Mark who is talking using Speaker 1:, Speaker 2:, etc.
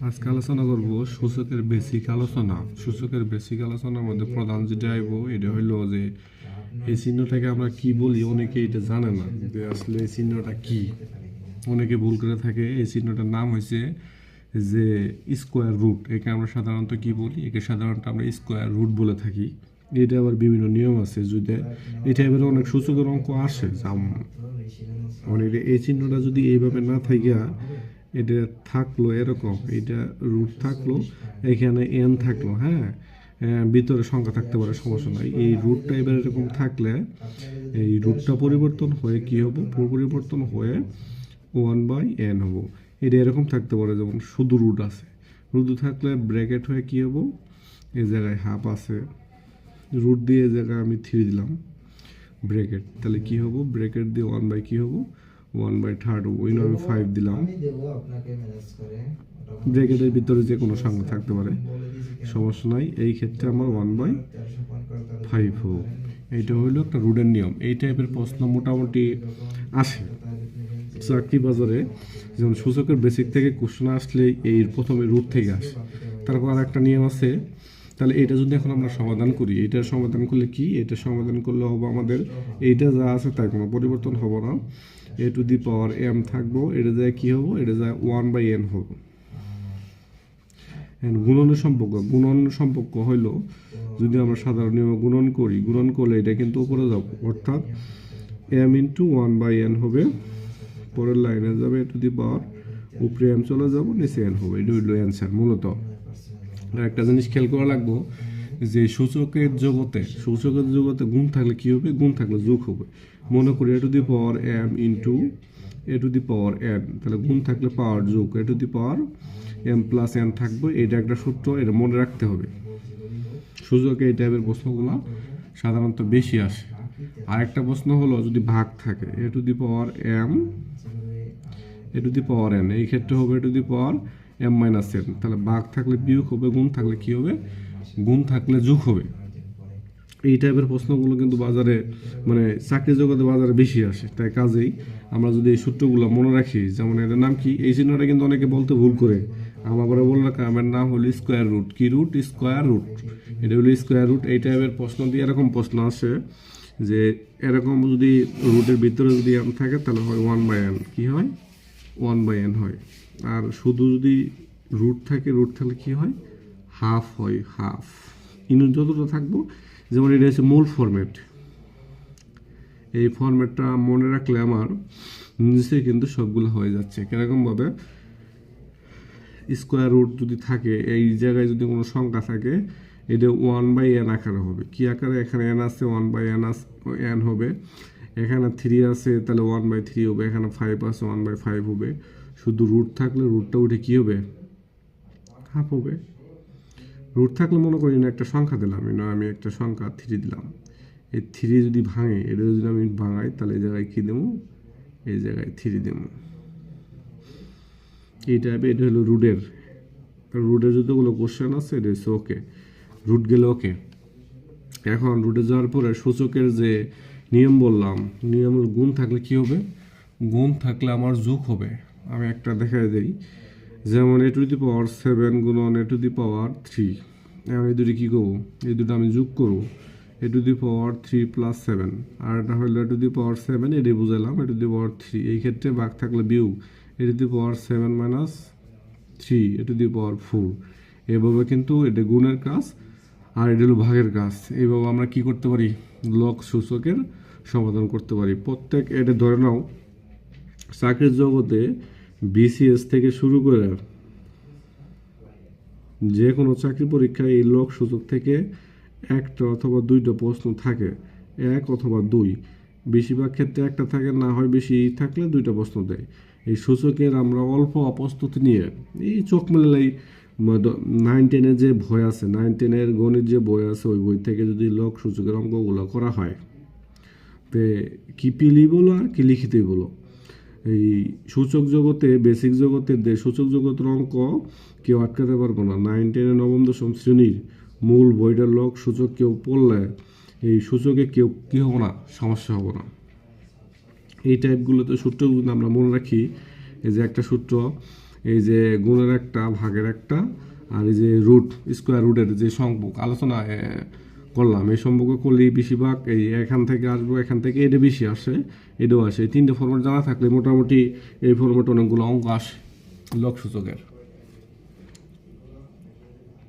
Speaker 1: আজকে আলোচনা করব সূচকের বেসিক আলোচনা। সূচকের বেসিক আলোচনার মধ্যে প্রধান যেটা আইব এটা হইলো যে এই চিহ্নটাকে আমরা কি বলি, অনেকে এটা জানে না যে আসলে এই চিহ্নটা কি। অনেকে ভুল করে থাকে। এই চিহ্নটার নাম হয়েছে যে স্কোয়ার রুট। একে আমরা সাধারণত কি বলি? একে সাধারণত আমরা স্কোয়ার রুট বলে থাকি। এটা আবার বিভিন্ন নিয়ম আছে। যদি এটা এবারে অনেক সূচকের অঙ্ক আসে, মানে এই চিহ্নটা যদি এইভাবে না থাকিয়া এটা থাকলো এরকম, এটা রুট থাকলো, এখানে এন থাকলো, হ্যাঁ, ভিতরে সংখ্যা থাকতে পারে, সমস্যা নাই। এই রুটটা এবার এরকম থাকলে এই রুটটা পরিবর্তন হয়ে কি হবো? পরিবর্তন হয়ে 1/n হবো। এটা এরকম থাকতে পারে, যেমন শুধু রুট আছে। রুট থাকলে ব্র্যাকেট হয়ে কি হবো? এই জায়গায় হাফ আছে, রুট দিয়ে এই জায়গায় আমি 3 দিলাম ব্র্যাকেট, তাহলে কি হবো? ব্র্যাকেট দিয়ে 1/, কি হবো? 1/3 হবো। আমি 5 দিলাম। ব্র্যাকেটের ভিতরে যে কোনো সংখ্যা থাকতে পারে, সমস্যা নাই। এই ক্ষেত্রে আমার 1/5 হবো। এইটা হইলো একটা রুটের নিয়ম। এই টাইপের প্রশ্ন মোটামুটি আসে চাকরি বাজারে। যেমন সূচকের বেসিক থেকে কোশ্চেন আসলে এই প্রথমে রুট থেকে আসে। তারপর আর একটা নিয়ম আছে। তাহলে এটা যদি এখন আমরা সমাধান করি, এটার সমাধান করলে কি? এটা সমাধান করলে হবে আমাদের এইটা যা আছে তার কোনো পরিবর্তন হবে না। a⁴m থাকবো, এটা যায় কি হবো? এটা যায় 1/n হবো। গুণনের সম্পর্ক হইল, যদি আমরা সাধারণ নিয়মে গুণন করি, গুণন করলে এটা কিন্তু উপরে যাব, অর্থাৎ m × 1/n হবে। পরের লাইনে যাবে a⁴, উপরে m চলে যাব, নিচে n হবে। এটা হইল অ্যান্সার মূলত। একটা জিনিস খেয়াল করা লাগবো যে সূচকের জগতে গুণ থাকলে কি হবে? গুণ থাকলে যোগ হবে। মনে করি a⁴m × a⁴n, তাহলে গুণ থাকলে পাওয়ার যোগ, a⁴m + n থাকবে। এটা একটা সূত্র, এটা মনে রাখতে হবে। সূচকে এই টাইপের প্রশ্নগুলো সাধারণত বেশি আসে। আরেকটা প্রশ্ন হলো যদি ভাগ থাকে, a⁴n, এই ক্ষেত্রে হবে a⁴m - n, তাহলে ভাগ থাকলে বিয়োগ হবে, গুণ থাকলে কি হবে? গুণ থাকলে যোগ হবে। এই টাইপের প্রশ্নগুলো কিন্তু বাজারে, মানে চাকরি জগতে বাজারে বেশি আসে। তাই কাজেই আমরা যদি এই সূত্রগুলো মনে রাখি, যেমন এটার নাম কি? এই চিহ্নটা কিন্তু অনেকে বলতে ভুল করে। আমার পরে বললো আমার নাম হলো স্কোয়ার রুট। কি রুট? Square root. এটা হলো স্কোয়ার রুট। এই টাইপের প্রশ্ন দিয়ে এরকম প্রশ্ন আসে যে এরকম যদি রুটের ভিতরে যদি m থাকে তাহলে হয় 1/n। কি হয়? 1/n হয়। আর শুধু যদি রুট থাকলে কি হয়? হাফ হয়, হাফ। ইনু যতটা থাকবো, যেমন এটা হচ্ছে মূল ফরম্যাট। এই ফরম্যাটটা মনে রাখলে আমার নিচে কিন্তু সবগুলো হয়ে যাচ্ছে। কিরকমভাবে? স্কোয়ার রুট যদি থাকে, এই জায়গায় যদি কোনো সংখ্যা থাকে, এটা 1/n আকারে হবে। কি আকারে? এখানে n আছে, 1/n হবে। এখানে 3 আছে, তাহলে 1/3 হবে। এখানে 5 আছে, 1/5 হবে। শুধু রুট থাকলে রুটটা উঠে কি হবে? হাফ হবে। রুট থাকলে মনে করি না একটা সংখ্যা দিলাম, আমি একটা সংখ্যা 3 দিলাম। এই 3 যদি ভাঙে, এটা যদি আমি ভাঙাই, তাহলে এই জায়গায় কী দেবো? এই জায়গায় 3 দেবো। এই টাইপে এটা হলো রুটের যতগুলো কোশ্চেন আছে এটা হচ্ছে ওকে। রুট গেলে ওকে। এখন রুটে যাওয়ার পরে সূচকের যে নিয়ম বললাম, নিয়ম গুণ থাকলে কি হবে? গুণ থাকলে আমার যোগ হবে। আমি একটা দেখাই দিই, যেমন a⁴7 গুণন a⁴3। এখন এই দুটি কী করবো? এই দুটো আমি যোগ করবো, a⁴3 + 7। আর এটা হলো a⁴7, এটাই বুঝালাম, a⁴3। এই ক্ষেত্রে ভাগ থাকলে বিয়োগ, a⁴7 - 3, a⁴4। এভাবে কিন্তু এটা গুণের কাজ, আর এটা হলো ভাগের কাজ। এইভাবে আমরা কি করতে পারি? লগ সূচকের সমাধান করতে পারি। প্রত্যেক এটা ধরে নাও চাকরির জগতে BCS থেকে শুরু করে যে কোনো চাকরি পরীক্ষায় এই লগ সূচক থেকে একটা অথবা দুইটা প্রশ্ন থাকে, 1 অথবা 2। বেশিরভাগ ক্ষেত্রে একটা থাকে, না হয় বেশি থাকলে দুইটা প্রশ্ন দেয়। এই সূচকের আমরা অল্প অপ্রস্তুতি নিয়ে এই চোখ মেলালেই 9-10-এর যে বই আছে, 9-10-এর গণিত যে বই আছে, ওই বই থেকে যদি লগ সূচকের অঙ্কগুলো করা হয়, তে কি পিলি বলো আর কি লিখিতেই বলো, এই সূচক জগতে, বেসিক জগতের সূচক জগতের অঙ্ক কেউ আটকাতে পারবো না। 9-10 নবম দশম শ্রেণীর মূল বইটার লগ সূচক কেউ পড়লে এই সূচকে কেউ কী হবো না, সমস্যা হবো না। এই টাইপগুলোতে সূত্রগুলো আমরা মনে রাখি। এই যে একটা সূত্র, এই যে গুণের একটা, ভাগের একটা, আর এই যে রুট, স্কোয়ার রুটের যে সম্পর্ক আলোচনা করলাম, এই সম্পর্ক করলেই বেশিরভাগ এই এখান থেকে আসবো, এখান থেকে এটা বেশি আসে, এটাও আসে। এই তিনটে ফর্মেট জানা থাকলে মোটামুটি এই ফর্মেট অনেকগুলো অঙ্ক আসে লগ সূচকের।